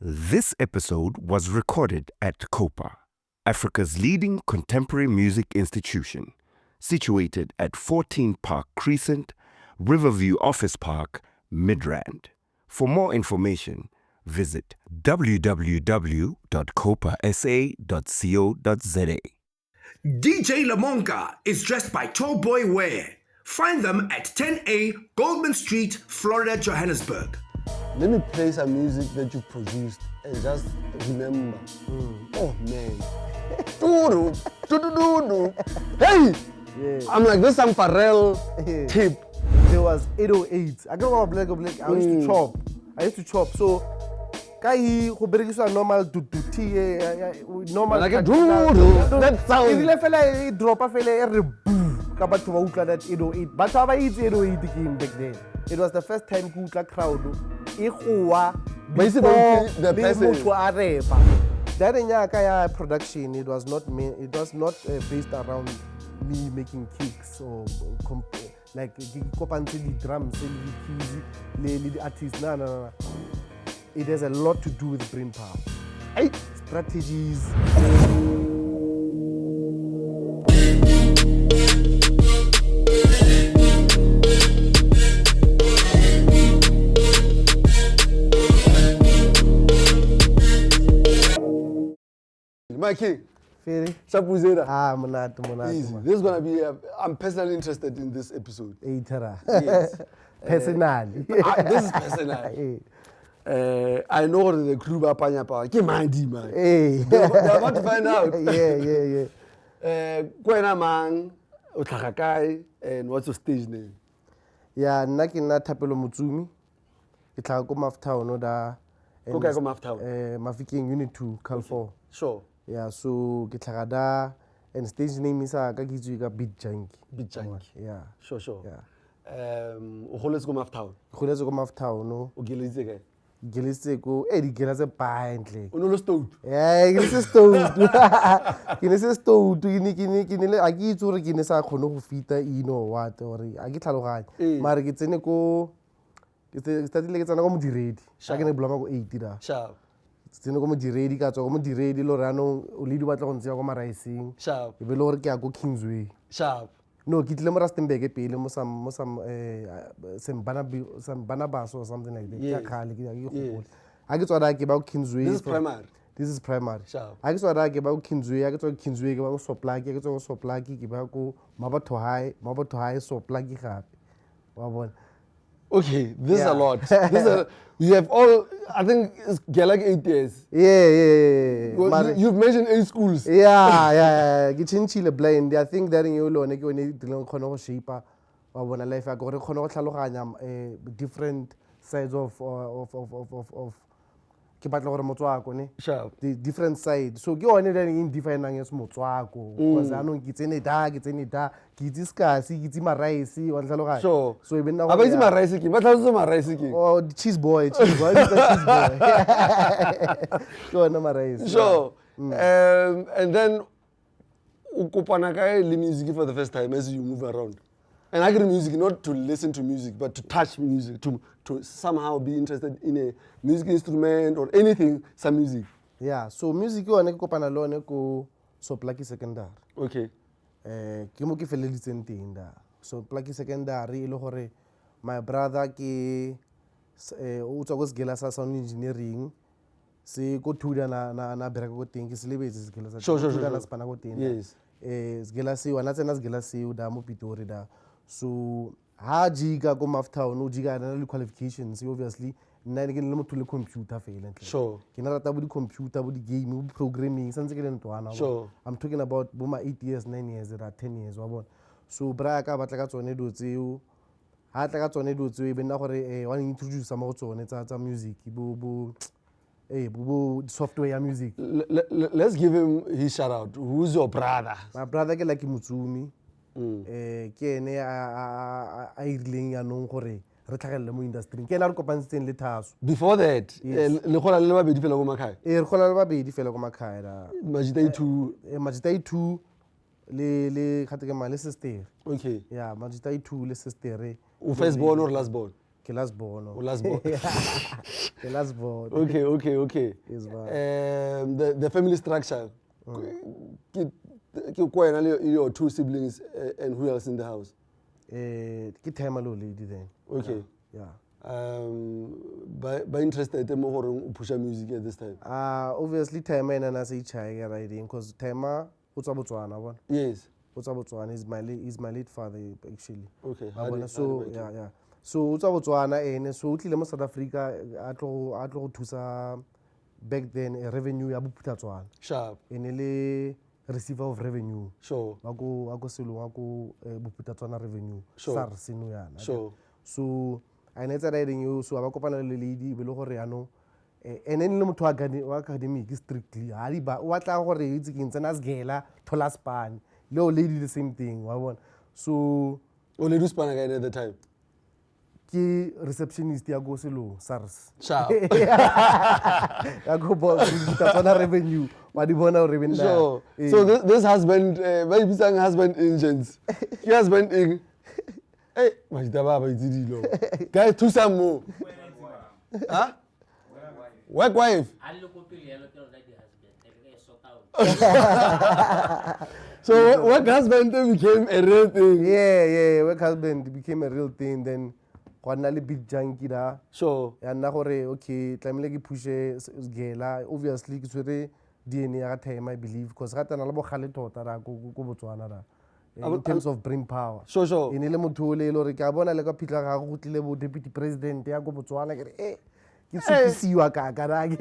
This episode was recorded at COPA, Africa's leading contemporary music institution, situated at 14 Park Crescent, Riverview Office Park, Midrand. For more information, visit www.copasa.co.za. DJ Lamonka is dressed by Tallboy Wear. Find them at 10A Goldman Street, Florida, Johannesburg. Let me play some music that you produced and just remember. Oh man. Hey! Yeah. I'm like, this is some Pharrell tip. There was 808. I don't know black. I used to chop. So, kai go berekiswa normal duduti normal. Like that sound. If you fella drop a fella ka batho ba utla that 808. Batho ba itse 808 game back then. It was the first time ku utla crowd e goa basically the person motho a repa. That nyaka ya production, it was not based around me making kicks or like kopantse di drums and the keys the artists. No. It has a lot to do with brain power. Strategies. Mikey, Fairy? Chapuzera. Monate. Easy. This is gonna be. I'm personally interested in this episode. Yes. Personally. This is personal. I know the crew ba panya power. Ke mandi man. They're about to find out. Yeah. Kwena man, o tlhaga kae, and what's your stage name? Yeah, nna ke nna Thapelo Motsumi. Ke tlhaga ko Maftown da. Ko kae ko Maftown? Mafikeng Unit 2, Cal 4. Sure. Yeah, so ke tlhaga da, and stage name is ka ke ka BeatJunky. BeatJunky. Yeah. Sure. Yeah. O holetse ko Maftown. Ke goletse ko Maftown no. O geletse kae? Geletse ko di gela tse paentle. O no lo stout. Yeah, ke se stout. Ke ne se stout ke ne a ke itse gore ke ne sa khone go fita what or a ke tlhaloganya. Mara ke tsene ko ke statile ke tsena ko modiredi. Sa ke ne bloma ko 80 da. Sharp. Tsene ko modiredi ka tswa ko modiredi lo rano o le di batla go ntse ko Maraising. Sharp. E be le gore ke ya go Kingsway. Sharp. No, ke tlile mo Rustenburg pele mo some Barnabas or something like that. Yes. Ke khale ke go. A ke tswa da ke ba go Kingsway. This is primary. This is primary. Sharp. A ke tswa da ke ba go Kingsway, a ke tswa Kingsway ke ba go Soplaki, a ke tswa go Soplaki ke ba go Mabatho High Soplaki gape. Wa bona. Okay, this is a lot. You have all, I think it's like 8 years. Yeah. Well, you've mentioned 8 schools. Yeah. Ke chintshile blind. I think that in you lone ke one dileng khona go shape wa bona life ya go re khona go tlhaloganya different sides of ke batla gore motswako ne. Sharp. The different sides. So ke one that in defining as motswako because I know ke tsene da ke itse skasi ke itse maraisi wa tlhaloganya. Sure. So even now Aba itse maraisi ke ba tlhaloso maraisi ke. Oh, the cheese boy. It's a cheese boy. Go on, maraisi. Sure. And then o kopana kae le music for the first time as you move around. And I agree music, not to listen to music, but to touch music, to somehow be interested in a music instrument or anything, some music. Yeah, so music one ke kopana lone ko Soplaki secondary. Okay. Ke mo ke feleditseng teng da. So Soplaki secondary e le gore my brother ke o tswa go segela sa sound engineering se go thuda na bereka go teng ke se lebetse segela sa thuda na spana go teng. Yes. Segela se wana tsena segela se o da mo Pitori da. So ha jiga go Maftown o jiga na le qualifications obviously nna ke le motho le computer fela ntle. Sure. Ke na rata bo di computer bo di game bo programming santse ke le ntwana. Sure. I'm talking about bo ma 8 years 9 years or 10 years wa bona. So bra ka batla ka tsone do tseo ha tla ka tsone do tseo e be nna gore wa introduce mo go tsone tsa music bo software ya music. Let's give him his shout out. Who's your brother? My brother ke like Mutsumi. Ke ene a irileng ya nong gore re tlhagelle mo industry ke ena re kopantseng le Thaso. Before that, le gola le babedi fela go makhaya. Re gola le babedi fela go makhaya da. Majita 2 le khate ke male sister. Okay. Yeah, Majita 2 le sister. O first born or last born? Ke last born. Last born. Ke last born. Okay. Yes, man. The family structure. Your 2 siblings and who else in the house? Ke time lo lady then. Okay. Yeah. By interested in more push music at this time. Obviously time and as a child riding because time what's about one. Yes. What's about one is my late father actually. Okay. Yeah. So what's about one and so utlile South Africa atlo thusa back then a revenue ya boputatswana. Sharp. Enele receiver of revenue. Sure. Wako selo wako boputatswana revenue. Sure. SARS no yana. Sure. So I netsa riding you so aba kopana le lady be le gore ano and then le motho wa academic strictly ha ba wa tla gore itse ke ntsena sgela thola span le lady the same thing wa bona so only do span again at the time. Ke receptionist ya go selo SARS. Sharp. Ya go boss boputatswana revenue wa di bona gore ben Sure. So this husband maybe sang husband engines. Your husband in hey, guys, to some more. Huh? Work wife. So work husband became a real thing. Yeah. Work husband became a real thing. Then finally BeatJunky da. Sure. And now okay, tlamile ke pushe gela. Obviously ke tswere DNA ya time I believe because rata na le bogale tota ra go Botswana da. In terms of brain power. Sure. In ile motho le lore ka bona le ka phitla ga go tlile bo deputy president ya go Botswana ke re ke tsupisiwa ka ra ke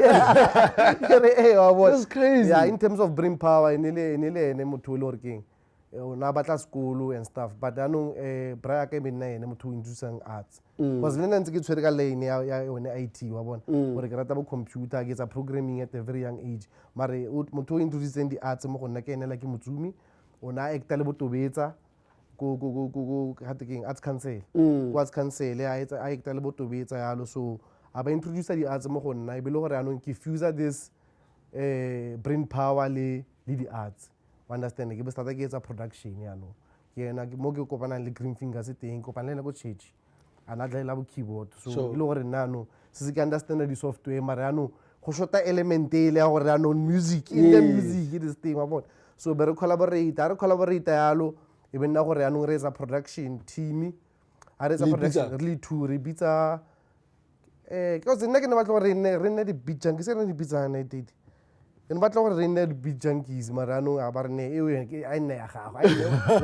re wa bona. That's crazy. Yeah, in terms of brain power in ile ene motho le lore keng na batla school and stuff but ano bra ka me nna ene motho introducing arts because le ntse ke tshwere ka lane ya yone IT wa bona gore ke rata bo computer ke tsa programming at a very young age mare motho introducing the arts mo go nna ke ene la ke motsumi ona acta le botobetsa go hatekeng arts council go arts council a acta le botobetsa yalo so aba introduce di arts mo go nna e be le gore anong ke fuse this brain power le di arts understand ke be start ke etsa production yano ke ena mo ke kopana le green fingers teng kopana le go church ana tla la bo keyboard so ile gore nano se ke understand di software mara ano go shota element ile ya gore ano music in the music this thing wa bona so be re collaborate yalo e be nna gore anong re etsa production team a re etsa production really two re bitsa because nna ke ne batla gore re nne di BeatJunky se re di bitsa na date ke ne batla gore re nne di BeatJunkies mara anong a ba re ne e nne ya gago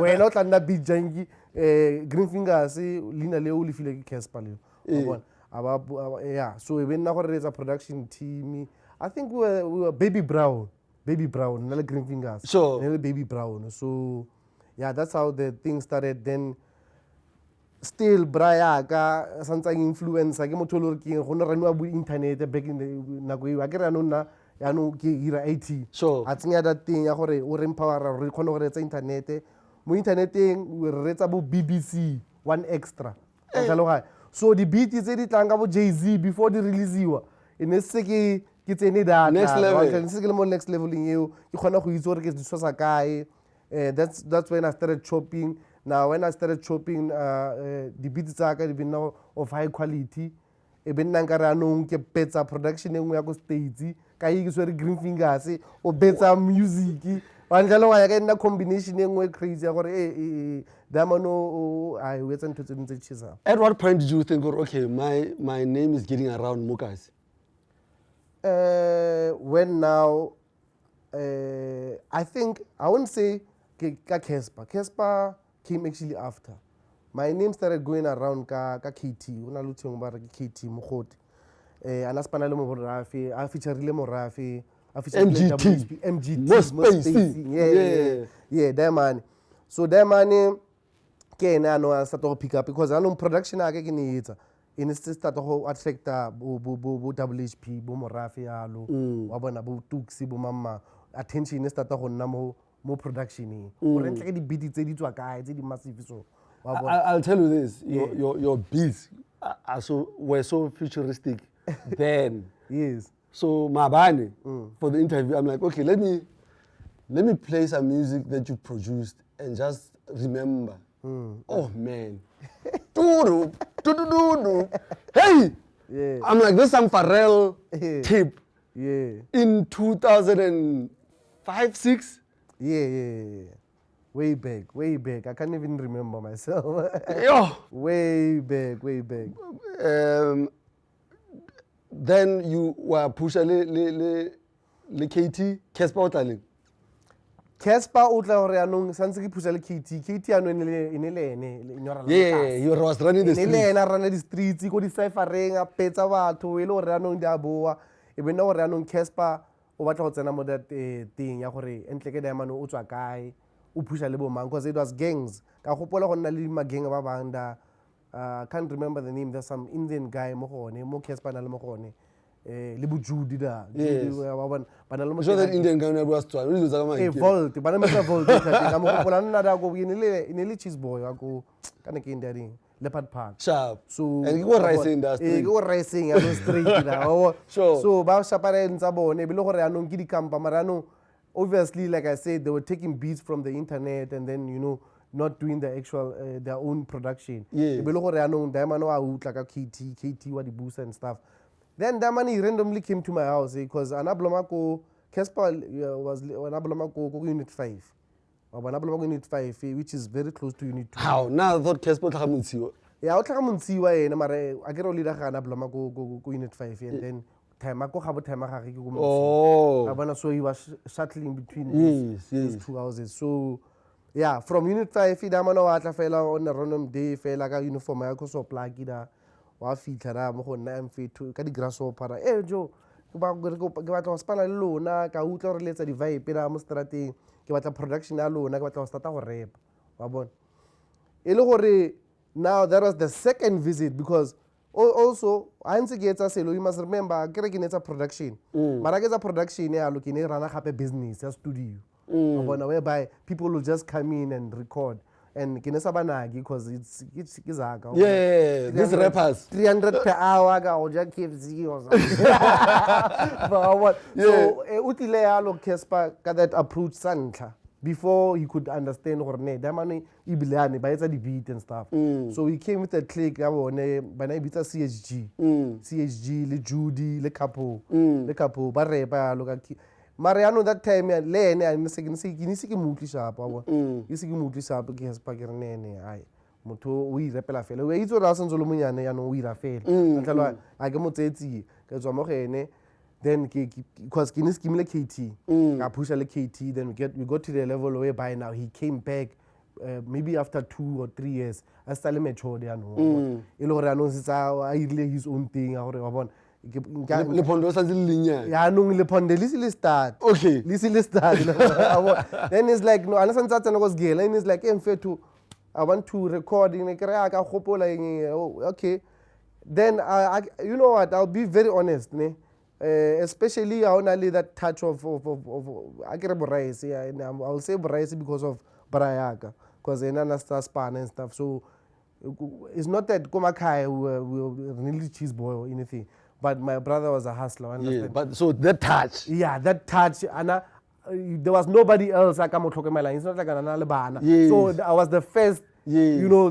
wena o tla nna BeatJunky green fingers lina le o le file ke Cassper le wa bona yeah so e be nna gore re etsa production team I think we were Baby Brown nale green fingers Sure. nale Baby Brown so yeah that's how the thing started then still braya ka santsa influencer ke motho le re ke go ne raniwa bo internet back in the nako e wa ke re nna ya no ke ira IT Sure. a tsenya that thing ya gore o re empower re khone gore etsa internet mo interneteng we re etsa bo BBC one extra so di beat tse di tlang ka bo Jay-Z before di releaseiwa ene se ke tsene data Next level. se ke le mo next level eo ke khona go itse gore ke di sosa kae that's when I started chopping. Now when I started chopping the beats tsaka di been of high quality e be nna nkare anong ke betsa production engwe ya go stage ka e ke swere green fingers o betsa music wa njalo wa ya ka nna combination engwe crazy ya gore damano I wetsa ntho tse ntse tshisa. At what point did you think, okay, my name is getting around more guys? When now I think I won't say Cassper came actually after. My name started going around ka KT. Una lutheng ba re KT Mogoti. Ana spana le Morafi, a feature le Morafi, a feature MGT. More Yeah, that man. So that man ke na no start to pick up because I know production ake ke ne etsa. In start to attract bo WHP bo Morafi alo. Wa bona bo Tuxi bo mama attention start to nna mo production gore ntle ke di beat tse di tswa kae tse di massive so I'll tell you this, your beats were so futuristic then. Yes. So Mabane for the interview I'm like, okay, let me play some music that you produced and just remember. Oh man. Hey, Yeah. I'm like, this is some Pharrell tape Yeah. in 2005, 6. Yeah. Way back. I can't even remember myself. Yo. way back. Then you were Pusha le KT, Cassper darling. Cassper o tla gore anong santse ke phusa le KT ano e ne le ene ignora la Yeah, he was running the ne le streets. ena rana di streets go di cyphereng a petsa batho e le gore anong di a boa e be nna gore anong Cassper o batla go tsena mo that thing ya gore entle ke diamond o tswa kae o phusha le bo mang because it was gangs ka gopola go nna le mageng ba bang da can't remember the name. There's some Indian guy mo gone mo Cassper na le mo gone le bo Judy da Yes. bana le mo So that Indian guy was trying. Volt bana metsa Volt ka mo gopola nna da go ne le cheese boy wa go ka ne ke indering Leopard Park Sharp. so And go racing industry. go racing ya no street da Sure. so ba shapare ntsa bone be le gore anong ke di kampa marano obviously like I said they were taking beats from the internet and then not doing the actual their own production. Yes. Be le gore anong diamond wa utla ka KT wa di boost and stuff. Then diamond he randomly came to my house because anabloma ko Cassper was anabloma ko unit 5. Anabloma ko unit 5 which is very close to unit 2. How? Now I thought Cassper tlamuntsiwa. Yeah, o tla ka montsiwa ena mare a ke re o leader ga anabloma ko unit 5 and then time go ga bo time ga ke go Oh. abana so he was shuttling between Yes. these two houses. So yeah, from unit 5 diamond wa tla fela on a random day fela ka uniform ya go so plug da wa fitla ra mo go nna mfetho ka di grasshopper jo ke batla go spana le lona ka utla re letsa di vibe ra mo strateng ke batla production ya lona ke batla go starta go rap wa bona e le gore now that was the second visit because also I ntse ke etsa selo you must remember ke re ke netsa production mara ke etsa production ya lo ke ne rana gape business ya studio wa bona whereby people will just come in and record and ke ne sa banaki because it's zaka Yeah, these rappers. 300 per hour ka o ja KFC or something but what so utile ya lo Cassper ka that approach santlha before he could understand gore ne diamond e bilane ba etsa di beat and stuff so he came with a click ya bone bana e bitsa CHG le Judy le Capo ba repa lo ka mara ya no that time le ene a ne se ke mutli sharp wa bona ke se ke mutli sharp ke Cassper ke re ne ai motho o irepela fela o itse ra sentse lo monyane ya no o ira fela tlhalo a ke motsetsi ke tswa mo gene then because ke ne skimile KT ka pusha le KT then we got to the level where by now he came back maybe after 2 or 3 years a stale matured ya no e le gore ya no sitsa a ile his own thing a gore wa bona Le pondo sa linya. ya no le ponde le start Okay. le start then it's like no ana santsa tsena go sgela and it's like mfethu I want to record in ka gopola okay then you know what I'll be very honest ne especially I only that touch of akere boraise I'll say boraise because of Brayaka because ena sta span and stuff so it's not that Komakai we really cheese boy or anything but my brother was a hustler understand? Yeah, but so that touch. Yeah, that touch ana there was nobody else aka mo tlhokomela it's not like ana le bana Yes. so I was the first Yes. you know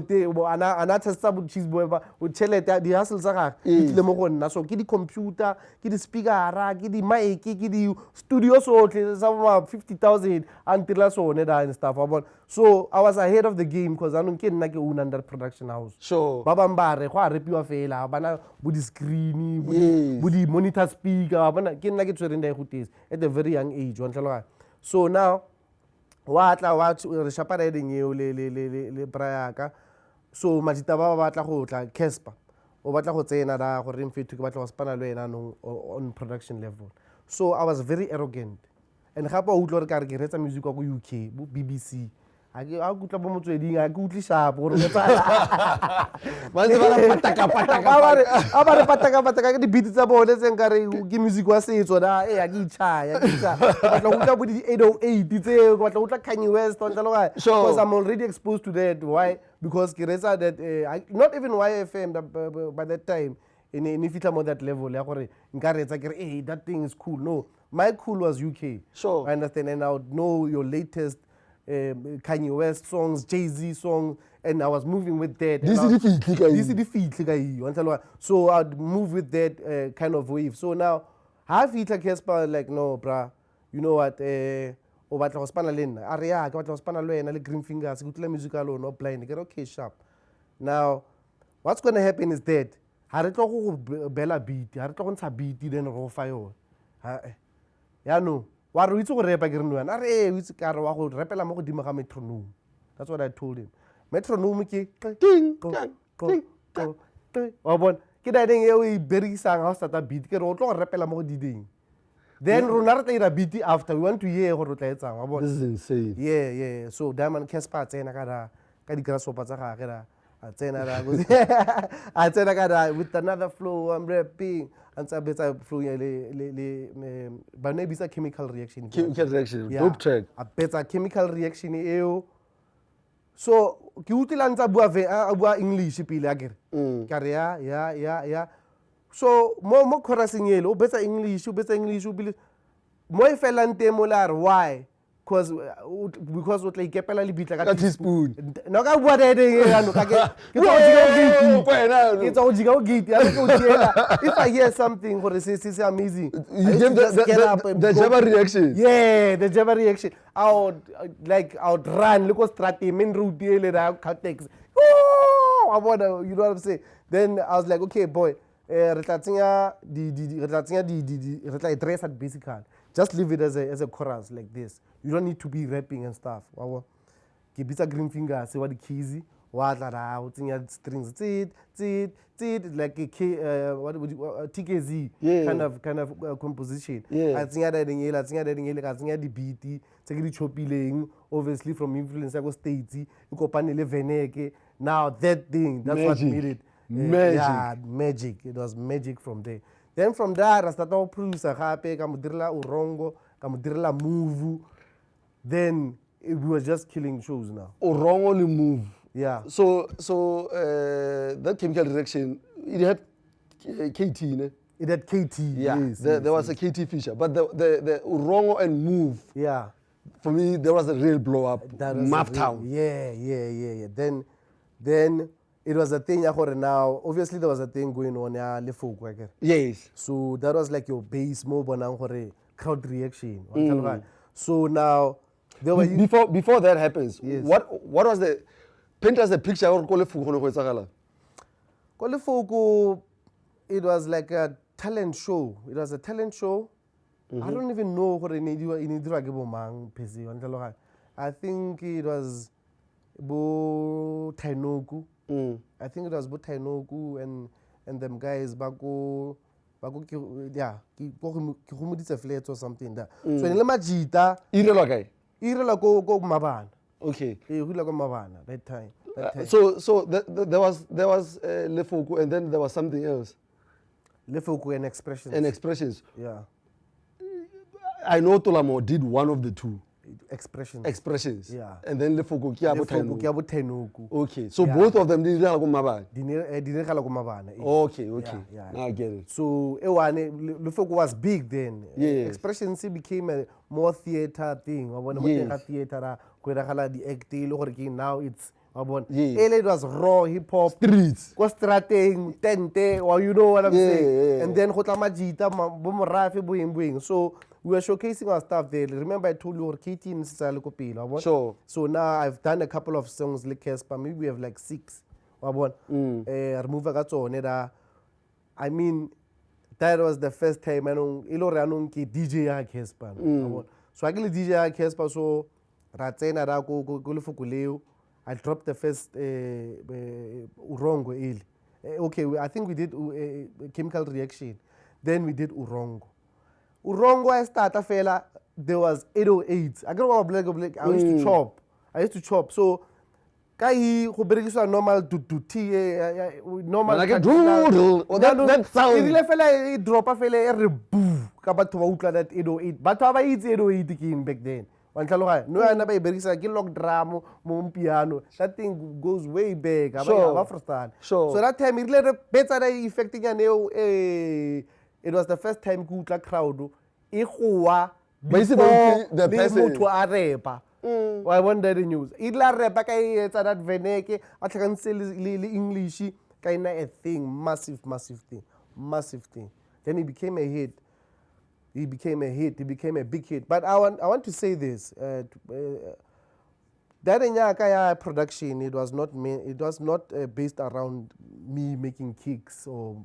ana testa bo cheese boy ba o chelete di hustle sa gagwe ile mo go nna so ke di computer ke di speakera ke di mic ke di studio sotle sa 50,000 until sone da and stuff so I was ahead of the game because I don't ke nna ke own under production house Sure. ba bang ba re go a repiwa fela bana bo di screen Yes. bo di monitor speaker bana ke nna ke tshwereng da go tese at a very young age wa ntlhaloga so now wa re shapara edeng eo le Brayaka so majita ba batla go tla Cassper o batla go tsena da gore mfethu ke batla go spana le wena no on production level so I was very arrogant and gape o utlo re ka re ke retsa music wa go UK BBC a kutla bo motsweding a ke utli sharp gore Ba ba re pataka ke di beat tsa bone tse nka re ke music wa setso da a ke itshaya batla go tla bo di 808 tse go batla go tla Kanye West on tlalo ga Sure. because I'm already exposed to that why because ke retsa that not even YFM by that time in fitla mo that level ya gore nka retsa ke re hey that thing is cool no my cool was UK Sure. I understand and I would know your latest Kanye West songs, Jay-Z songs, and I was moving with that. This is the feat. So I'd move with that kind of wave. So now, half it Cassper like, no, bruh, you know what? O batla go spana le nna. Are ya, ke batla go spana le wena le Green Fingers, ke tla music alone, no blind. Get okay, sharp. Now, what's going to happen is that ha re tlo go bela beat, ha re tlo go ntsha beat then ro fa yona. Ya no. Wa re itse go repa ke re no yana. Are o itse ka re wa go repela mo godimo ga metronome. That's what I told him. Metronome ke ting ting. Wa bona ke da ding e o e berisang ha o start beat ke re o tlo go repela mo godiding. Then rona re tla ira beat after we want to hear gore o tla etsang wa bona. This is insane. Yeah. So Diamond Cassper tsena ka di grasshopper tsa gagwe ra a tsena ka with another flow I'm rapping and a better flow le ba ne bisa chemical reaction. Dope track. A better chemical reaction eo. So ke utila ntsa bua English pile akere. Ka re ya. So mo chorusing yele o betsa English o bile mo e fela nte mo la re why because o tla ikepela le bitla ka teaspoon. No ka bua dede no ka ke tsa o jiga o gate ya go tshela. If I hear something gore se amazing, you give the jabber reaction. Yeah, the jabber reaction. I would run look at strati main route le ra context. I want you know what I'm saying. Then I was like, okay boy, re tla tsenya address at basically. Just leave it as a chorus like this. You don't need to be rapping and stuff. Ke bitsa Green Fingers wa di keys wa tla ra o tsenya strings tsit like a TKZ kind of composition. I tsenya da ding ela ka tsenya di beat tse ke di chopileng obviously from influence ya go States e kopane le Veneke. Now that's what made it magic. It was magic from there. Then from there, I started to produce gape ka modirela Urongo, ka modirela Move. Then we were just killing shows now. Urongo le Move. Yeah. So that chemical reaction, it had KT, ne? It had KT. Yeah. Yes, there was a KT feature, but the Urongo and Move. Yeah. For me, there was a real blow up. Map Town. Yeah. Then it was a thing now. Obviously, there was a thing going on le folk. Yes. So that was like your base more crowd reaction. So now there were before that happens. Yes. What was the paint us a picture or call it folk? It was like a talent show. It was a talent show. I don't even know what I need. I think it was Bo Tainoku. I think it was Bo Tainoku and them guys bako flats or something that. So in the majita irela go mabana. Okay. That time. So there was Lefoku and then there was something else. Lefoku and expressions. Yeah. I know Tolamo did one of the two. Expressions. Yeah. And then Lefoku Kiabo Tainoku. Okay. So both of them didn't go mabana. Okay. Yeah. Now I get it. So Lefoku was big then. Yes. Expressions became a more theater thing. Yes. Theater the acting now it's Yes. it was raw hip hop Streets. Stratting, tente, or you know what I'm saying. Yeah. And then Majita, Bomorafi, so we were showcasing our stuff there. Remember I told you KT in Salukopila. Sure. So now I've done a couple of songs like Cassper. Maybe we have like 6. I mean, that was the first time I know DJ Cassper. So I get DJ Cassper so Ratsena Rako I dropped the first Urongo ele. Okay, I think we did chemical reaction. Then we did Urongo. Urongo I started fella. There was 808. I got black. I used to chop. So kai go berekiswa normal to normal like a doodle. That sound. Ile fela drop fela e re boo ka batho ba utla that 808. Batho ba itse 808 king back then. No, I never lock drum, piano. That thing goes way back. Sure. So that time it really better affecting it was the first time good crowd. Basically the person. I want that in news. Idla repa ka etsa that veneke a tlhakantse le English ka ina a thing, massive thing. Then he became a hit. He became a big hit. But I want to say this. That Nyaka production, it was not based around me making kicks or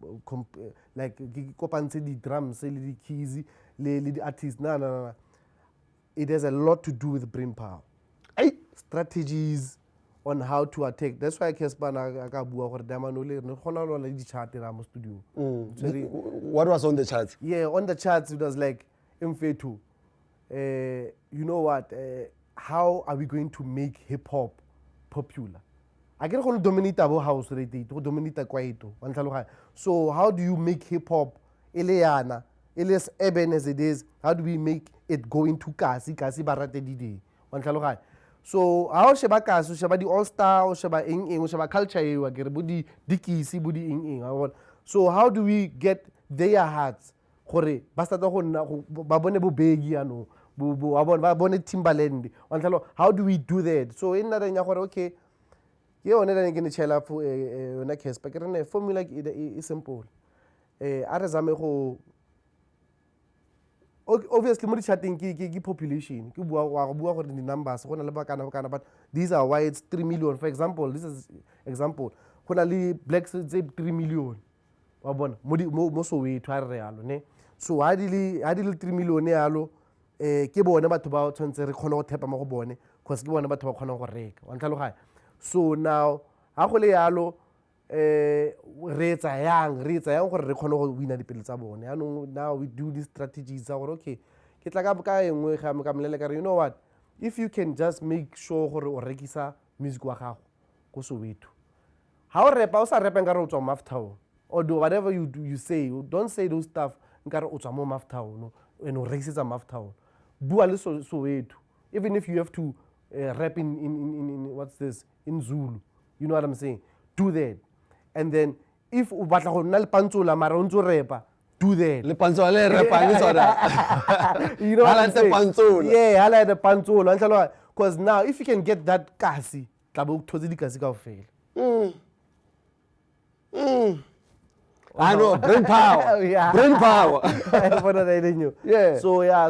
like kopantse di drums, the keys, the artists. No. It has a lot to do with brain power. Strategies on how to attack. That's why Cassper na bua gore Damanole no khona lo le di chart ra mo studio. What was on the charts? Yeah, on the charts it was like Mfetu. You know what? How are we going to make hip hop popular? I get going to dominate our house already, to dominate kwaito. So how do you make hip hop eleana, as urban as it is? How do we make it go into kasi barate didi? So how sheba kasu sheba di all star or sheba sheba culture you get budi dikisi budi ing. So how do we get their hearts? Gore basta to ba bone bo begi ano. Timbaland. How do we do that? So in that okay, you are not going to tell up for Cassper. The formula is simple. Obviously, more chatting population. The numbers. But these are why it's 3 million. For example, this is example. Blacks say 3 million. So I did 3 million. Ke bone batho ba tshwantse re khona go thepa mo go bone cause ke bone batho ba khona go reka wa ntlhaloganya. So now ha go le yalo re etsa yang gore re khone go wina dipele tsa bone. Now we do these strategies gore okay ke tla ka engwe ga ka mlele ka re you know what, if you can just make sure gore o rekisa music wa gago go Soweto, ha o repa o sa repa nka re o tswa mo Maftown or do whatever you say, don't say those stuff nka re o tswa mo Maftown no and o rekisetsa Maftown. Bua le Soweto, even if you have to rap in what's this, in Zulu, you know what I'm saying, do that. And then if o batla go nna le pantsola mara o ntse repa, do that. Le pantsola le repa ke tsona. You know what I'm saying? Pantsola. Yeah, hala the pantsola. Because now if you can get that kasi, tla bo thozi di kasi kaofela. I know, brain power. Yeah. Brain power. Yeah.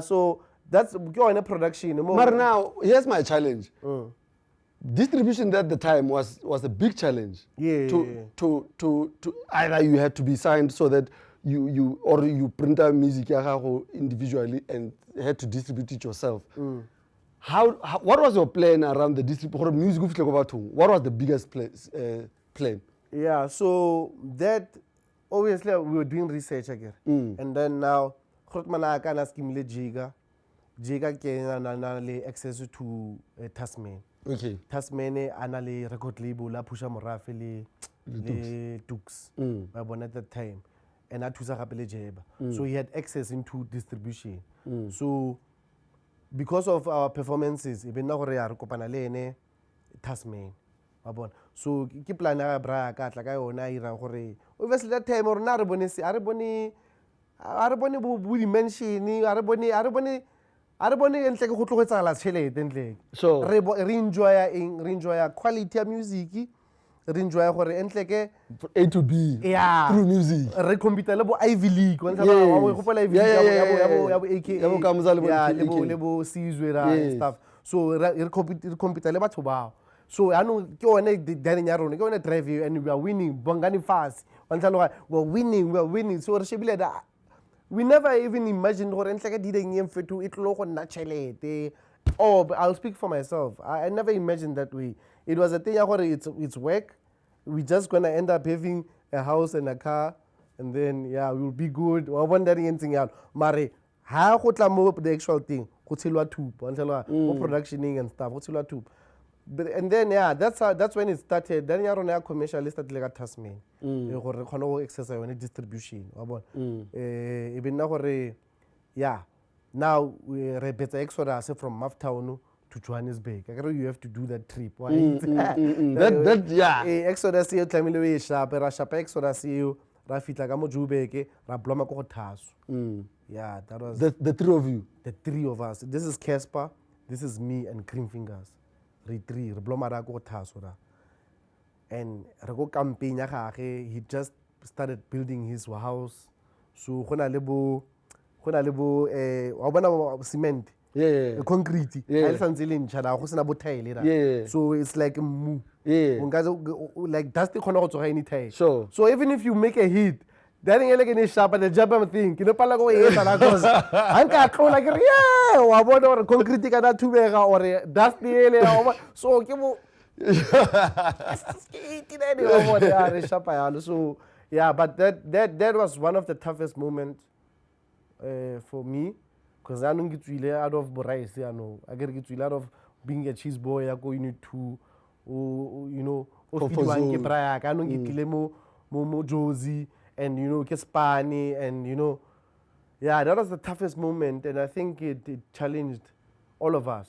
So that's going a production. But now, here's my challenge. Distribution at the time was a big challenge. Yeah. To either you had to be signed so that you print out music individually and had to distribute it yourself. What was your plan around the distribution? Music, what was the biggest plan? Yeah, so that obviously we were doing research again. And then now Khotmanaka na scheme le Jiga ke access to Tasman. Okay. Tasman anale record label la Pusha Morafe le Dukes. At that time. And I tusa gape le Jeba. So he had access into distribution. So because of our performances, even now re kopana le ene Tasman. So ke plan ya bra ka tla ka yona ira gore obviously that time or na re bone bo dimension a re bone entle ke go tlogetsala tšhelete entle. So re enjoy quality of music, re enjoy gore entle ke A to B. Yeah. Through music. Re compete le bo Ivy League wa ntla Yeah. go gopola Ivy Yeah, League ya bo AK ya bo Kamuza le bo AK. le bo Sizwe Yes. and stuff. So re compete le batho bao. So I know ke one dining ya rona ke one drive and we are winning bongani fast. We're winning. So re shebile that we never even imagined gore entle ka dideng Mfetu it lo go nna chelete. Oh, but I'll speak for myself. I never imagined that way. It was a thing ya gore it's work. We just gonna end up having a house and a car and then yeah, we'll be good. Wa wondering anything else. Mare ha go tla mo the actual thing go tshelwa thupo mo productioning and stuff go tshelwa thupo. But and then yeah, that's when it started. Then ya rona commercial started like Tasman. Gore re khona go access yone distribution wa bona. Even na gore yeah, now we repeta exodus from Maftown to Johannesburg. You have to do that trip. That yeah. Exodus you tlamile we shapa exodus you ra fitla ka mo Joburg ra bloma ko Thaso. Yeah, that was the three of you. the three of us. This is Cassper, this is me and Cream Fingers. Re three, re blomara ko Thaso ra. And re go campaign ya gage, he just started building his house. So gona le bo wa bona cement. Yeah. Concrete. Yeah. I santse le ntšha na go sena bo tile ra. Yeah. So it's like mu. Yeah. Like that's the khona go tsoga anytime. Sure. So even if you make a hit, that ain't like any sharp and the job I'm thinking. You know, pala go yeta la cause. Anka tlo like yeah, wa bona or concrete ka na thubega or dust le or so ke mo. So yeah, but that was one of the toughest moments for me, because I don't get really out of rice. I get out of being a cheese boy. I go unit two, you know, I don't get mo Josie and Caspani and yeah, that was the toughest moment, and I think it challenged all of us,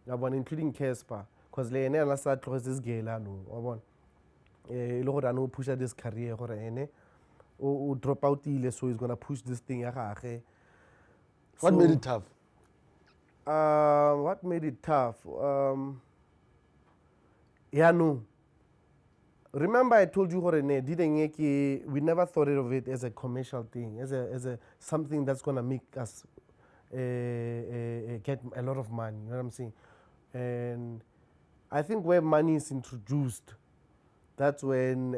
including Cassper. Because le ene la sa tloga this girl wa bona le gore a no push this career gore ene o drop out ile, so he's going to push this thing ya gage. What made it tough? What made it tough? Yeah, no. Remember I told you gore ne we never thought of it as a commercial thing, as a something that's going to make us get a lot of money, you know what I'm saying? And I think where money is introduced, that's when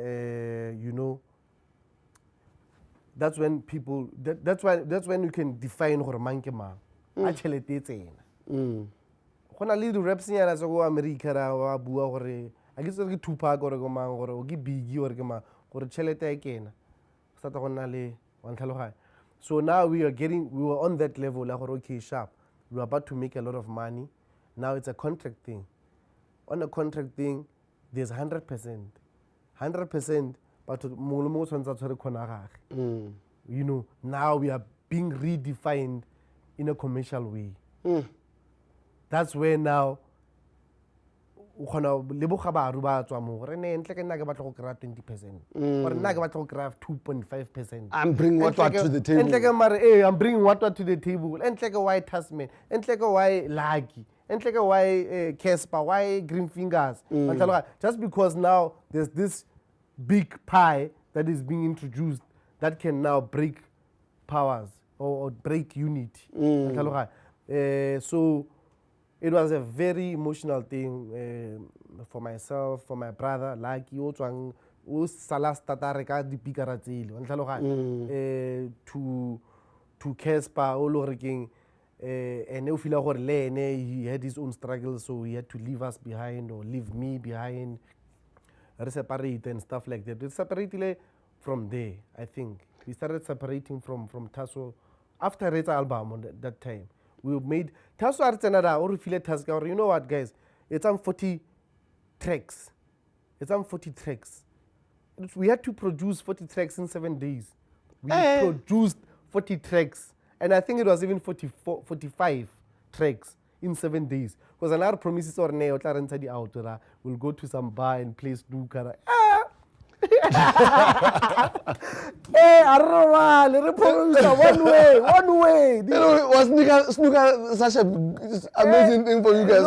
that's when people that's when you can define gore mang ke mang a tšhelete tsena. Go na le di raps nyana tsa go America ra wa bua gore a ke tsere ke Tupac gore go mang gore o ke Biggie gore ke mang gore tšhelete e kena stata go na le wa ntlhaloganya. So now we were on that level la gore okay sharp, we were about to make a lot of money. Now it's a contract thing. On a contract thing, there's 100%. 100%, but now we are being redefined in a commercial way. That's where now le boga ba ruba tswa mo gore ne ntle ke nna ke batla go kry 20% or nna ke batla go kry 2.5%. I'm bringing what to the table. Ntle ke mare I'm bringing what to the table. Ntle ke why Tasman, ntle ke why Lucky, ntle ke why Cassper, why Green Fingers. Just because now there's this big pie that is being introduced that can now break powers or break unity. So it was a very emotional thing for myself, for my brother, Lucky, o sala starta reka di pikara tsele to Cassper o lo rekeng and o feel gore le ene he had his own struggles, so he had to leave us behind or leave me behind, separate and stuff like that. We separated from there. I think we started separating from Thaso after Reza album on that time. We made Thaso Artenada or feel task, or you know what guys, it's on 40 tracks. It's on 40 tracks. We had to produce 40 tracks in 7 days. We produced 40 tracks, and I think it was even 45 tracks in 7 days. Because another promises or ne we'll go to some bar and play snooker. Hey, I don't know why. One way. Was snooker such an amazing thing for you guys?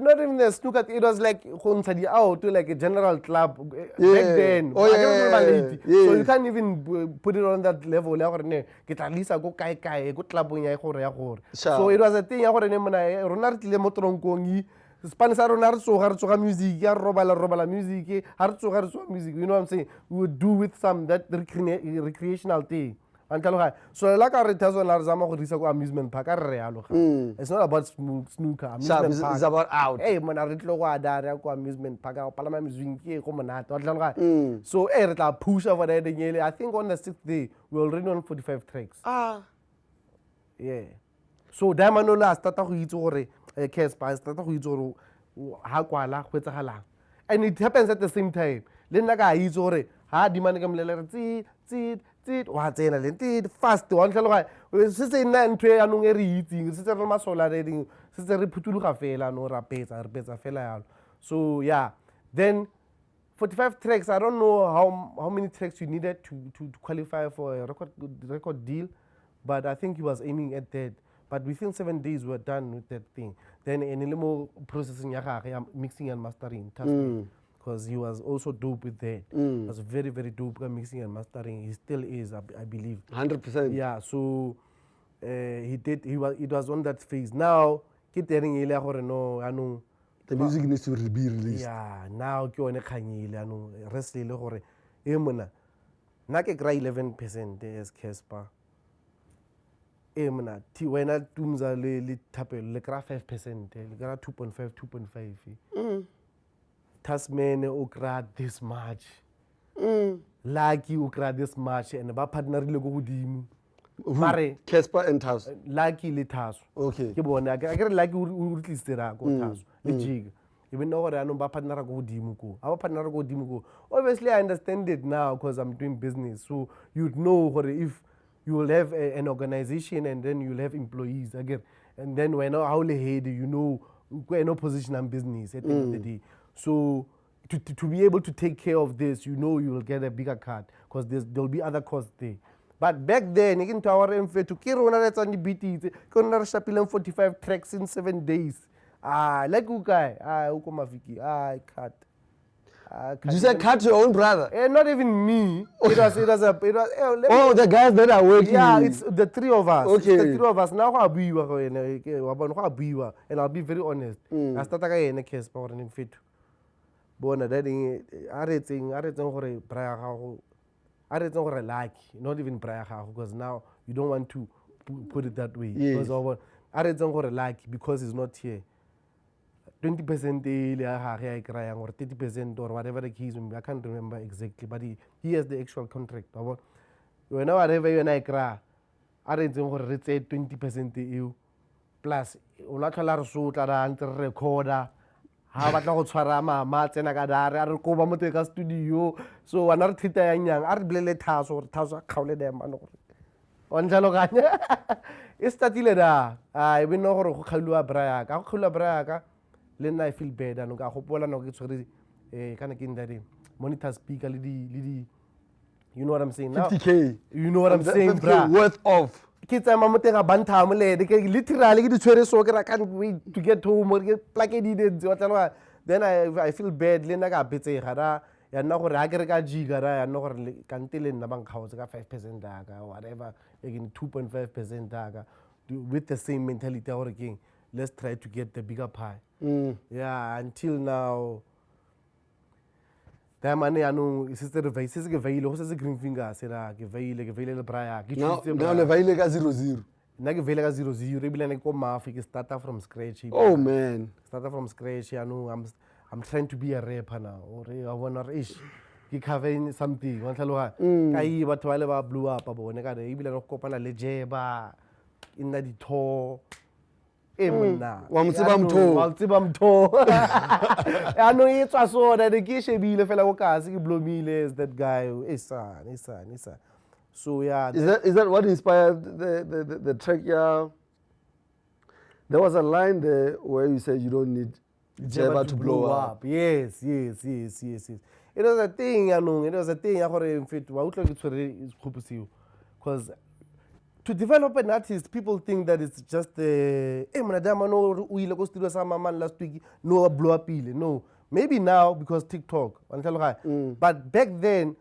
Not even a snooker. It was like like a general club back then. Oh, yeah. So you can't even put it on that level. So it was a thing. Spanish music, music, music, you know what I'm saying? We would do with some that recreational thing. So like I read amusement park. It's not about snooker. Amusement park. It's about out. Hey, man, I amusement park. So I push over there. I think on the 6th day we already on 45 tracks. Yeah. So Diamond started to Cassper started to and it happens at the same time. Then like I use or fast one sister nan twe anong e re itseng sister re masola reading sister re phutuluga fela no ra petsa fela yalo. So yeah, then 45 tracks. I don't know how many tracks you needed to qualify for a record deal, but I think he was aiming at that. But within 7 days, we were done with that thing. Then in more processing, mixing and mastering, because he was also dope with that. He was very, very dope at mixing and mastering. He still is, I believe. 100%. Yeah, so it was on that phase. Now, The music needs to be released. yeah, now ke one khanyile ano rest le gore e mona na ke kry 11% as Cassper e mona ti wena tumza le thapelo le kry 5% le kry 2.5 2.5 Tasman o kry this much Lucky o kry this much and ba partnerile go godimo mare Cassper and Thaso. Lucky le Thaso Okay. ke bona ke re Lucky o tlisera go Thaso le jiga even though I know ba partner go godimo ko aba partner go godimo ko obviously I understand it now because I'm doing business so you'd know what if you will have an organization and then you'll have employees again and then when how le head you know no position and business at the end of the day so to be able to take care of this you know you will get a bigger cut because there'll be other costs there. But back then, again to our to Kirona that's on the BT, Kona Shapilon 45 tracks in 7 days. Like Ukai, Ukomafiki, cut. Did you say cut your own brother? Not even me. It was The guys that are working. yeah, it's the three of us. Okay. It's the three of us. Now I'll be and I'll be very honest. I started in a case for an fit. Bona that I read gore Brian I don't know what I like, not even Brian because now you don't want to put it that way. Yes. Because I don't know what I like because he's not here. 20% or 30% or whatever the case, I can't remember exactly, but he has the actual contract. Whenever you and I cry, I don't know what it's 20% you plus recorder. Ha batla go tshwara mama tsena ka dare a re ko ba motho ka studio so wana re thita ya nyang a re blele Thaso gore Thaso a kgaole dem ano gore o ntlhaloganya e startile da I be no gore go kgaluwa braya ka go kgaluwa braya ka le nna I feel bad ano ka gopola no ke tshwere kana ke ndare monitor speaker le di you know what I'm saying now 50K. you know what I'm saying 50K bra worth of. Kids I'm motega banta amolede ke literally ke di tshwere so ke I can't wait to get home or get like it did then I feel bad le nna ka betsega ra ya nna gore ha ke re ka jiga ra ya nna gore kante le nna bang kgaotse ka 5% aka whatever again 2.5% aka with the same mentality gore king let's try to get the bigger pie yeah until now da mane ya no sister revice se ke veile go se green finger se ra ke veile le braya ke Now le vaile ka 0-0. nna ke veile ka 0-0 e bile ne ko mafi ke starta from scratch Oh man. starta from scratch ya no I'm trying to be a rapper now or I wanna ish ke cover something wa tlhaloga ka e batho ba le ba blew up ba bone ka e bile no kopana le jeba inna di tho monna Wa mo tseba mtho. wa tseba mtho ya no e tswa so that ke shebile fela go kasi ke blomile is that guy isa so yeah Is that what inspired the track? Yeah. There was a line there where you said you don't need Jeba to blow up. Yes. It was a thing, it was a thing gore in fact wa utlwa ke tshwere khopusio because to develop an artist people think that it's just mona dama no o ile go studio sa mama last week no blow up ile no maybe now because TikTok but back then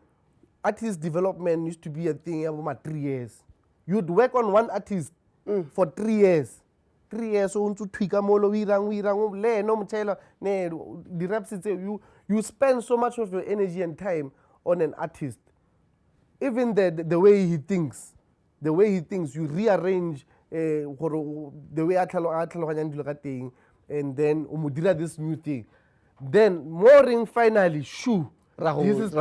artist development used to be a thing about 3 years you'd work on one artist for 3 years 3 years so unto twika molo we rang le no mtshela ne the raps you spend so much of your energy and time on an artist even the way he thinks you rearrange the way a tlhaloganya dilo ka teng and then o mo dira this new thing then mooring finally this is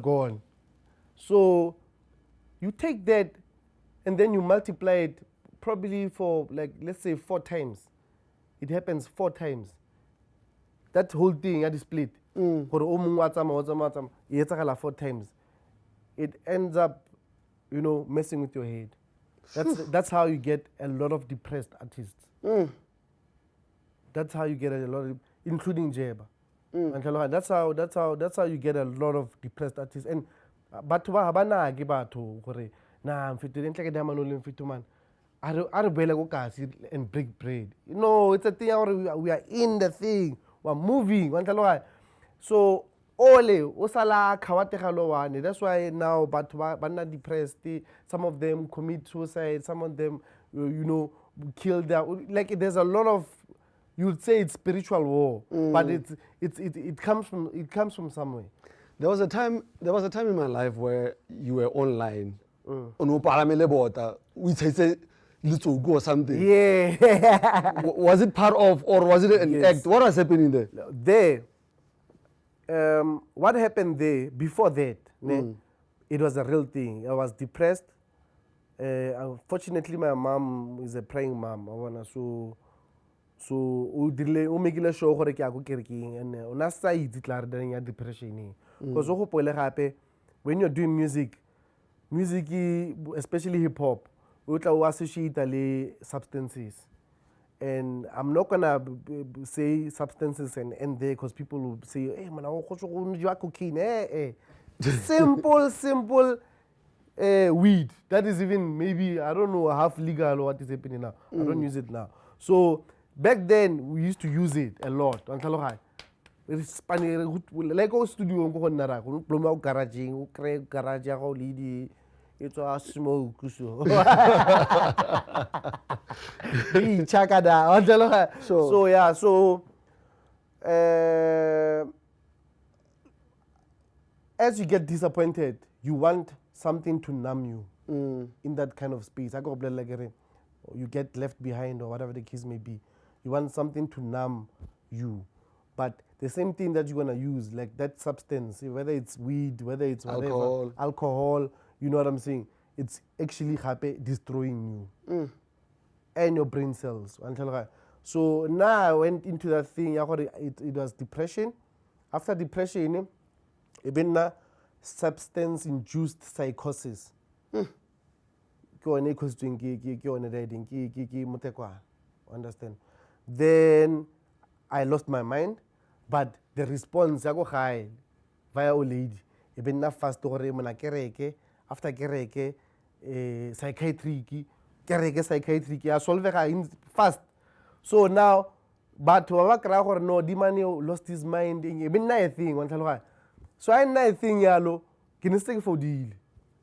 gone so you take that and then you multiply it probably for like let's say 4 times it happens 4 times that whole thing at the split gore o mongwe a tsama e etsagala 4 times it ends up messing with your head that's how you get a lot of depressed artists that's how you get a lot of including Jeba that's how you get a lot of depressed artists and batho ba banake batho gore nah, I'm fit to like a diamond only fit to man. I don't go kasi and break bread. No, it's a thing we are in the thing. We're moving. So ole osala khawate khalowane. That's why now but banna depressed. Some of them commit suicide. Some of them kill their like. There's a lot of you would say it's spiritual war, but it comes from somewhere. There was a time in my life where you were online. We say little go or something. Yeah. Was it part of or was it an act? What was happening there? What happened there before that? It was a real thing. I was depressed. Unfortunately, my mom is a praying mom. So o make sure gore ke a go kerekeng and ona sa itse tla re ya depression because o gopole gape when you're doing music especially hip hop o tla o associate le substances, and I'm not gonna say substances and end there because people will say hey man o go go cocaine simple weed that is even maybe I don't know half legal or what is happening now. I don't use it now. So back then we used to use it a lot. It's funny like our studio go nna ra go ploma garaging o create garage ya go le di it's a smoke so so yeah, so as you get disappointed you want something to numb you in that kind of space. I go like you get left behind or whatever the case may be. You want something to numb you, but the same thing that you're gonna use, like that substance, whether it's weed, whether it's whatever, alcohol, you know what I'm saying? It's actually destroying you and your brain cells. So now I went into that thing. It was depression. After depression, even substance-induced psychosis. Understand? Then I lost my mind, but the response I go high via old lady. Even na fast story mona kereke after kereke psychiatric I solve it fast. So now but wabakra no the man lost his mind even na thing one tell so I na thing yalo kinestake for deal.